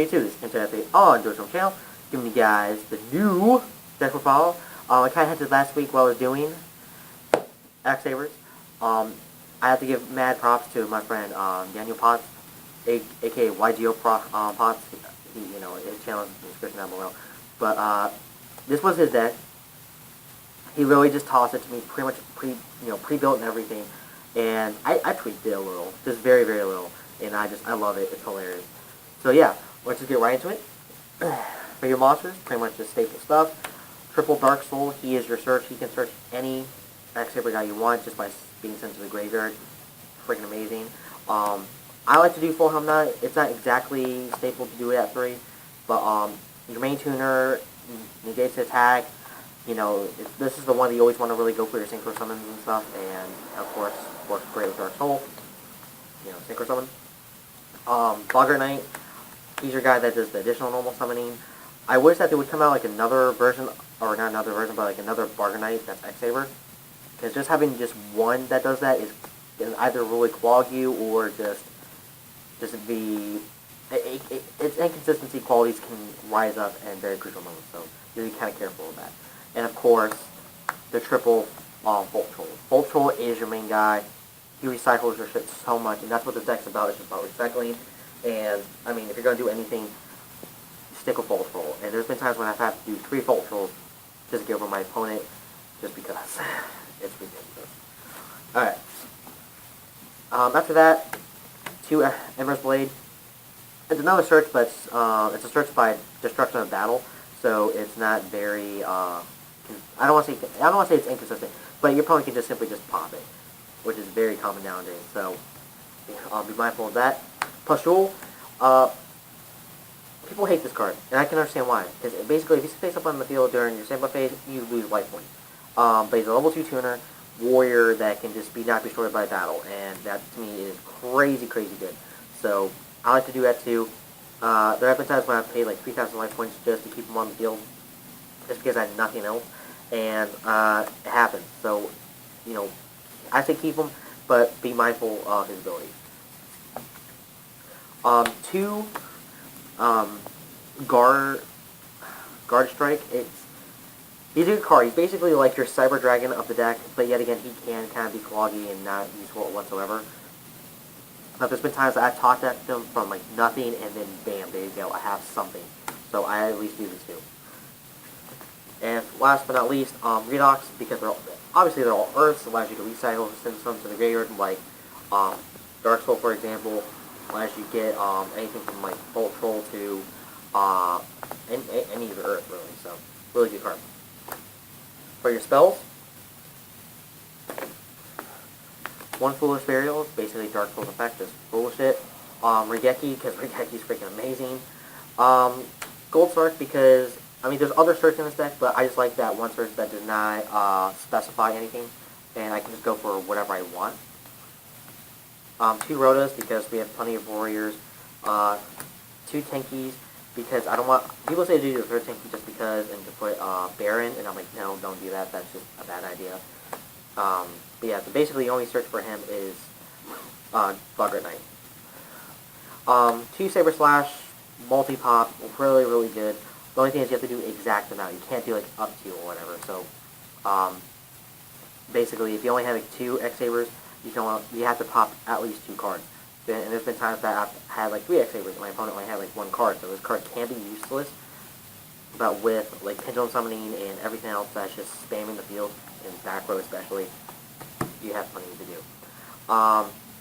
too. This is Internet Update on Jojo's channel, giving you guys the new deck profile. I kind of hinted last week while I was doing Axe Sabers. I have to give mad props to my friend Daniel Potts, aka YGO Potts. His channel is in the description down below. But this was his deck. He literally just tossed it to me, pretty much pre-built and everything. And I tweaked it a little, just very, very little. And I love it. It's hilarious. So yeah, let's just get right into it. For your monsters, pretty much just staple stuff. Triple Dark Soul, he is your search. He can search any Axe Saber guy you want just by being sent to the graveyard. Freaking amazing. I like to do Full Helm Knight. It's not exactly staple to do it at 3, but your main tuner negates the attack. This is the one that you always want to really go for your synchro summons and stuff, and of course works great with Dark Soul. Synchro summon. Boggart Knight, he's your guy that does the additional normal summoning. I wish that there would come out like another version, or not another version, but like another Boggart Knight that's Axe Saber. Because just having just one that does that is either really clog you or just be... its inconsistency qualities can rise up in very crucial moments, so you have to be kind of careful of that. And of course, the triple Volt Troll. Volt Troll is your main guy. He recycles your shit so much, and that's what this deck's about. It's just about recycling. And I mean, if you're gonna do anything, stick with Volt Troll. And there's been times when I've had to do 3 Volt Trolls just to get over my opponent, just because it's ridiculous. All right. After that, 2 Ember's Blade. It's another search, but it's a search by destruction of battle, so it's not very. I don't want to say it's inconsistent, but your opponent can just simply pop it, which is very common nowadays. So be mindful of that. Pustule, people hate this card, and I can understand why. Because basically, if you face up on the field during your standby phase, you lose life point. But he's a level 2 tuner warrior that can just be not destroyed by battle, and that to me is crazy, crazy good. So I like to do that too. There have been times when I've paid like 3,000 life points just to keep him on the field, just because I had nothing else, and it happens. So, I say keep him, but be mindful of his abilities. 2, Guard Strike. He's a good card. He's basically like your Cyber Dragon of the deck, but yet again, he can kind of be cloggy and not useful whatsoever. But there's been times that I've talked at them from like nothing, and then bam, there you go, I have something. So I at least do these 2. And last but not least, Redox, because obviously they're all Earths, allows you to recycle, send some to the graveyard, like Dark Soul, for example, allows you to get anything from like Volt Troll to any of the Earth, really. So really good card. For your spells, 1 Foolish Burial, basically Dark Soul's effect, just bullshit. Regeki, because Regeki's freaking amazing. Gold Sark, because, I mean, there's other search in this deck, but I just like that one search that does not specify anything, and I can just go for whatever I want. 2 Rotas, because we have plenty of warriors. 2 Tenkies, because I don't want... People say to do the 3rd Tenki just because, and to put Baron, and I'm like, no, don't do that, that's just a bad idea. But yeah, so basically the only search for him is Boggart Knight. 2 Saber Slash, multi-pop, really, really good. The only thing is you have to do exact amount. You can't do like up to or whatever. So basically, if you only have like 2 X Sabers, you have to pop at least 2 cards. And there's been times that I've had like 3 X Sabers and my opponent only had like 1 card. So this card can be useless. But with like Pendulum Summoning and everything else that's just spamming the field, and back row especially, you have plenty to do.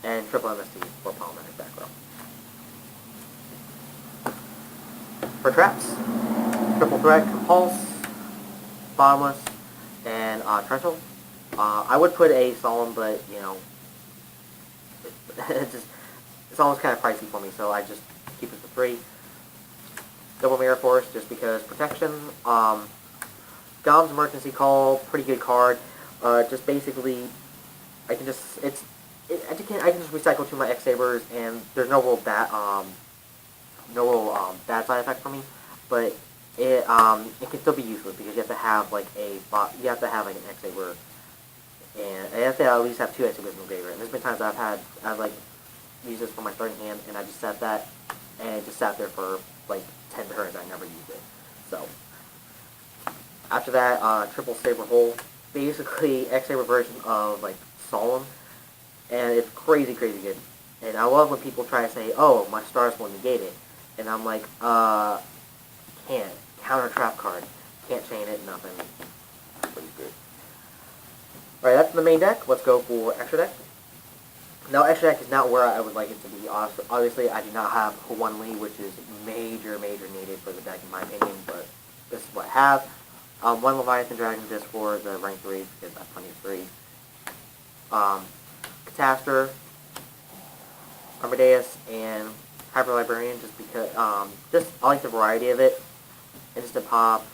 And triple MST for problematic back row. For traps, triple threat, Compulse, Bottomless, and Trenchel. I would put a Solemn, but it's almost kind of pricey for me, so I just keep it to 3. Double Mirror Force, just because protection. Gom's Emergency Call, pretty good card. Just basically, I can just recycle 2 of my X Sabers, and there's no real bad side effect for me. But it can still be useless because you have to have like an X Saber, and I have to at least have 2 X Sabers in the graveyard. And there's been times I've like used this for my starting hand, and I just set that, and it just sat there for like 10 turns, I never used it. So after that, triple Saber hole, basically X-Saber version of like Solemn, and it's crazy good. And I love when people try to say, oh, my stars will negate it, and I'm like, can't. Counter trap card. Can't chain it, nothing. Pretty good. Alright, that's the main deck. Let's go for extra deck. Now, extra deck is not where I would like it to be. Obviously, I do not have one Lee, which is major needed for the deck in my opinion, but this is what I have. One Leviathan Dragon just for the rank 3, because I have plenty of 3. Catastor, Armadeus, and Hyper Librarian, just because, just I like the variety of it. Instant pop,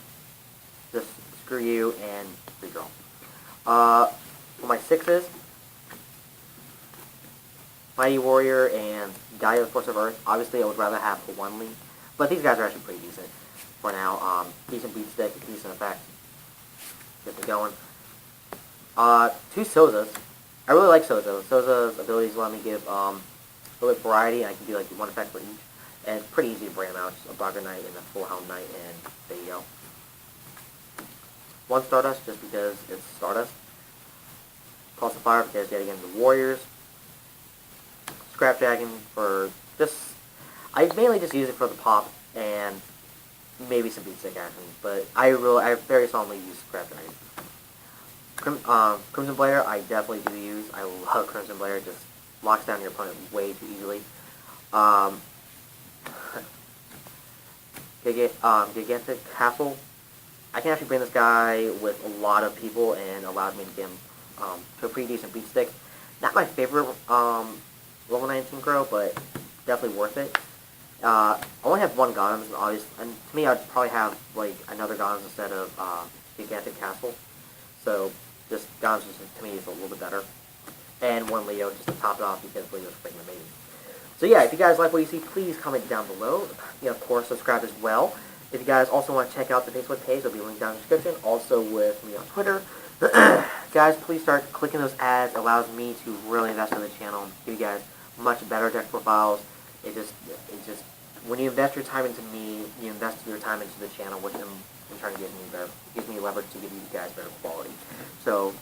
just screw you, and redraw. For my 6s, Mighty Warrior and Gaia the Force of Earth. Obviously, I would rather have a one lead, but these guys are actually pretty decent for now. Decent beat stick, decent effect. Get me going. 2 Sozas. I really like Sozo. Sozo's abilities let me give a little bit of variety, and I can do like 1 effect for each. And it's pretty easy to bring them out. Just a Bogger Knight and a Full Helm Knight, and there you go. 1 Stardust, just because it's Stardust. Pulse of Fire, because yet again the Warriors. Scrap Dragon for just... I mainly just use it for the pop, and maybe some beat stick action, but I very solemnly use Scrap Dragon. Crimson Blair, I definitely do use. I love Crimson Blair. It just locks down your opponent way too easily. Gigantic Castle. I can actually bring this guy with a lot of people and allowed me to get him to a pretty decent beat stick. Not my favorite level 19 Crow, but definitely worth it. I only have 1 Golems, and to me I'd probably have like another Golems instead of Gigantic Castle. So just Golems to me is a little bit better. And 1 Leo just to top it off because Leo's freaking amazing. So yeah, if you guys like what you see, please comment down below. Of course, subscribe as well. If you guys also want to check out the Facebook page, there'll be a link down in the description. Also with me on Twitter. Guys, please start clicking those ads. It allows me to really invest in the channel, give you guys much better deck profiles. It just when you invest your time into me, you invest your time into the channel, which in turn gives me leverage to give you guys better quality. So